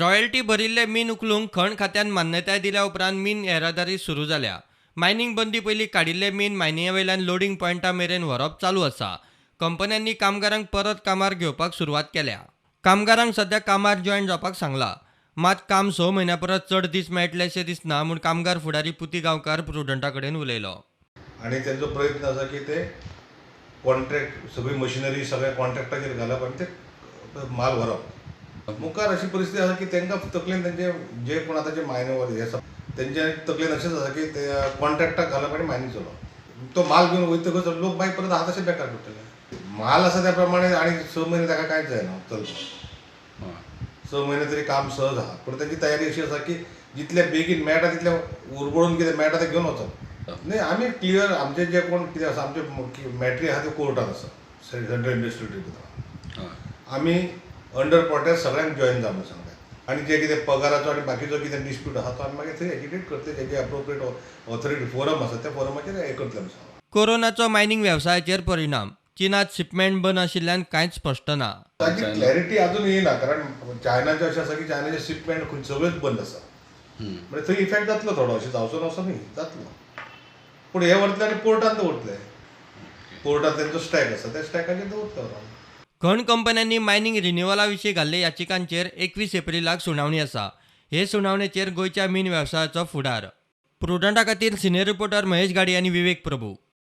Royalty भरिल्ले मीन उखलूंक खण खात्यान मान्यताय दिल्या उपरांत मीन येरादारी सुरू जाल्या. मायनिंग बंदी पयलीं काडिल्ले मीन मायनिंगे लोडिंग पॉयंटा मेरेन व्हरप चालू आसा. कंपन्यांनी कामगारांक परत कामार घेवपाक सुरवात केल्या. कामगारांक सध्या कामार जॉयन जावपाक सांगलां. मात काम 6 म्हयन्यां परस चड दीस मेळटले अशें दिसना म्हूण कामगार फुडारी पुती गांवकार प्रुडंटा कडेन उलयलो. आणि त्यांचा प्रयत्न असा की ते कॉन्ट्रॅक्ट सगळी मशिनरी सगळ्या कॉन्ट्रॅक्टाचेर घालप आनी ते माल व्हरप. मुखार अशी परिस्थिती आसा की तांकां तकलेन तेंचे जे कोण आतां जे मायनर हे आसा तेंच्या तकलेन अशेंच आसा की ते कॉन्ट्रॅक्टाक घालप आनी मायनींग चलोवप. तो माल घेवन वयतकच लोक मागीर परत आहा तशें बेकार करतले. माल आसा त्या प्रमाणे आनी 6 म्हयने ताका कांयच जायना चलपाक. 6 म्हयने तरी काम सहज आहा, पूण तांची तयारी अशी आसा की जितले बेगीन मेळटा तितले उरबळून कितें मेळटा तें घेवन वचप. न्ही आमी क्लियर आमचे जे कोण कितें आसा आमचे मॅट्री आहा त्यो कोर्टान आसा सेंट्रल इंडस्ट्रियल ट्रिब्युनल. आमी अंडर प्रोटेस्ट सगळ्यांक जॉयन जा म्हणून सांगतात. आनी जे कितें पगाराचो आनी बाकीचो कितें डिस्प्यूट आहा तो आमी मागीर थंय एजिटेट करतले. जे अप्रोप्रिएट ऑथॉरिटी फोरम आसा त्या फोरमाचेर हे करतले म्हणून सांगला. कोरोनाचो मायनिंग वेवसायाचेर परिणाम. चीनात शिपमेंट बंद आशिल्ल्यान कांयच स्पश्ट ना. ताची क्लॅरिटी अजून येयना, कारण चायनाचें अशें आसा की चायनाचे शिपमेंट सगळेच बंद आसा. म्हणजे थंय इफेक्ट जातलो थोडो, अशें जावचो नसो न्ही, जातलो. पूण हे व्हरतले आनी कोर्टान दवरतले. कोर्टान तेंचो स्ट्रायक आसा त्या स्ट्रायकाचेर दवरतले व्हरोन. खण कंपन्यांनी मायनिंग रिन्युवला विशीं घाल्ले याचिकांचेर 21 एप्रिलाक सुनावणी आसा. हे सुनावणेचेर गोंयच्या मीन वेवसायाचो फुडार. प्रुडंटा खातीर सिनियर रिपोर्टर महेश गाडी आनी विवेक प्रभू.